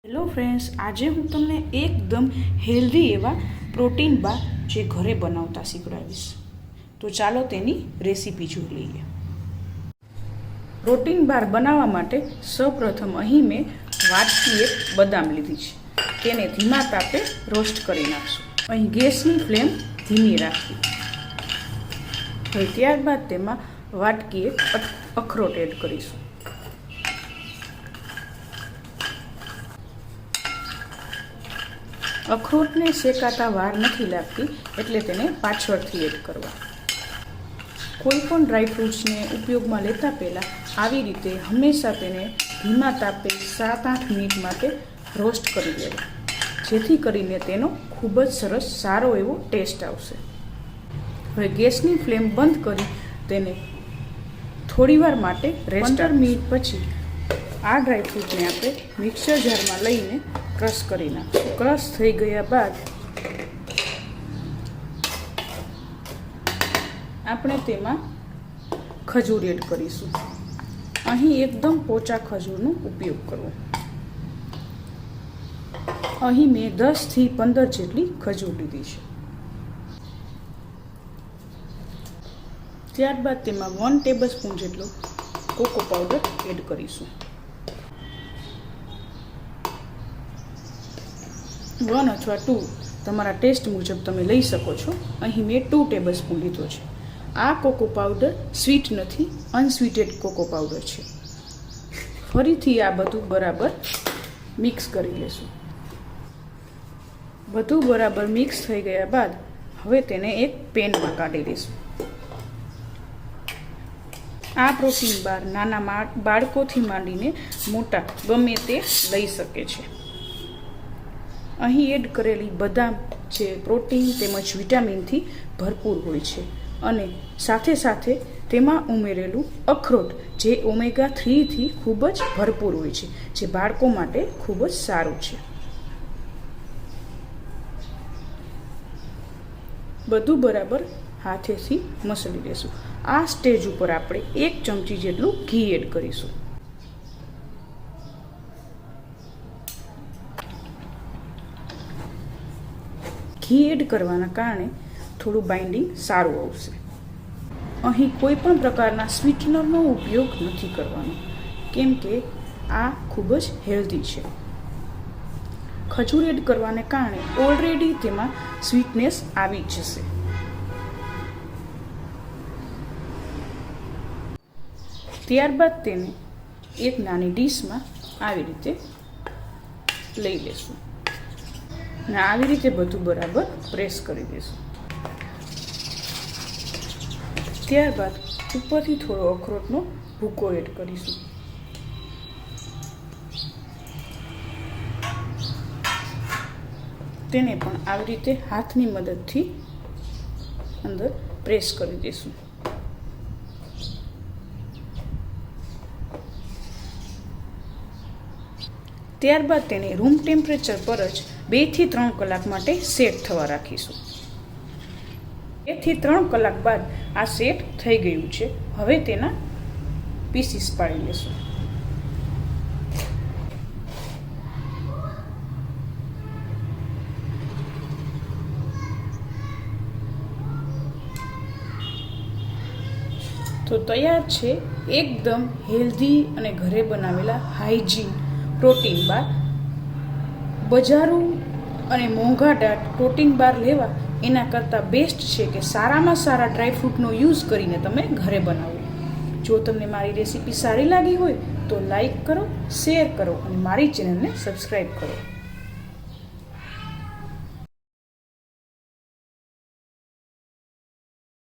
Hello friends, આજે હું તમને એકદમ હેલ્ધી એવા પ્રોટીન બાર જે ઘરે બનાવતા શીખવાડીશ. તો ચાલો તેની રેસીપી જોઈ લઈએ. પ્રોટીન બાર બનાવવા માટે સૌપ્રથમ અહીં મેં વાટકી એક બદામ લીધી છે. તેને ધીમા તાપે રોસ્ટ કરી નાખશું. અહીં ગેસની ફ્લેમ ધીમી રાખી. હવે ત્યારબાદ તેમાં વાટકી એક અખરોટ એડ કરીશું. અખરોટને શેકાતા વાર નથી લાગતી, એટલે તેને પાછળથી એડ કરવા. કોઈ પણ ડ્રાયફ્રૂટ્સને ઉપયોગમાં લેતા પહેલાં આવી રીતે હંમેશા તેને ધીમા તાપે 7-8 મિનિટ માટે રોસ્ટ કરી લેવા, જેથી કરીને તેનો ખૂબ જ સરસ સારો એવો ટેસ્ટ આવશે. હવે ગેસની ફ્લેમ બંધ કરી તેને થોડીવાર માટે 15 મિનિટ પછી આ ડ્રાયફ્રૂટને આપણે મિક્સર જારમાં લઈને ક્રશ કરી નાખીશું. ક્રશ થઈ ગયા બાદ આપણે તેમાં ખજૂર એડ કરીશું. અહીં એકદમ પોચા ખજૂરનો ઉપયોગ કરવો. અહીં મેં 10 થી 15 જેટલી ખજૂર લીધી છે. ત્યારબાદ તેમાં 1 ટેબલસ્પૂન જેટલો કોકો પાવડર એડ કરીશું. 1 અથવા 2 તમારા ટેસ્ટ મુજબ તમે લઈ શકો છો. અહીં મેં 2 ટેબલસ્પૂન લીધો છે. આ કોકો પાવડર સ્વીટ નથી, અનસ્વીટેડ કોકો પાવડર છે. ફરીથી આ બધું બરાબર મિક્સ કરી લેશું. બધું બરાબર મિક્સ થઈ ગયા બાદ હવે તેને એક પેનમાં કાઢી લઈશું. આ પ્રોટીન બાર નાના બાળકોથી માંડીને મોટા ગમે તે લઈ શકે છે. અહીં એડ કરેલી બદામ જે પ્રોટીન તેમજ વિટામિનથી ભરપૂર હોય છે, અને સાથે સાથે તેમાં ઉમેરેલું અખરોટ જે ઓમેગા 3થી ખૂબ જ ભરપૂર હોય છે, જે બાળકો માટે ખૂબ જ સારું છે. બધું બરાબર હાથેથી મસળી લેશું. આ સ્ટેજ ઉપર આપણે 1 ચમચી જેટલું ઘી એડ કરીશું. ઘી એડ કરવાના કારણે થોડું બાઇન્ડિંગ સારું આવશે. અહીં કોઈ પણ પ્રકારના સ્વીટનરનો ઉપયોગ નથી કરવાનો, કેમ કે આ ખૂબ જ હેલ્ધી છે. ખજૂર એડ કરવાને કારણે ઓલરેડી તેમાં સ્વીટનેસ આવી જશે. ત્યારબાદ તેને એક નાની ડીશમાં આવી રીતે લઈ લેશું અને આવી રીતે બધું બરાબર પ્રેસ કરી દઈશું. ત્યારબાદ ઉપરથી થોડો અખરોટનો ભૂકો એડ કરીશું. તેને પણ આવી રીતે હાથની મદદથી અંદર પ્રેસ કરી દઈશું. ત્યારબાદ તેને રૂમ ટેમ્પરેચર પર જ 2 થી 3 કલાક માટે સેટ થવા રાખીશું. 2 થી 3 કલાક બાદ આ સેટ થઈ ગયું છે. હવે તેના પીસીસ પાડી લેશું. તો તૈયાર છે એકદમ હેલ્ધી અને ઘરે બનાવેલા હાઇજીન પ્રોટીન બાર. બજારું અને મોંઘાદાટ પ્રોટીન બાર લેવા એના કરતાં બેસ્ટ છે કે સારામાં સારા ડ્રાયફ્રૂટનો યુઝ કરીને તમે ઘરે બનાવો. જો તમને મારી રેસીપી સારી લાગી હોય તો લાઈક કરો, શેર કરો અને મારી ચેનલને સબસ્ક્રાઈબ કરો.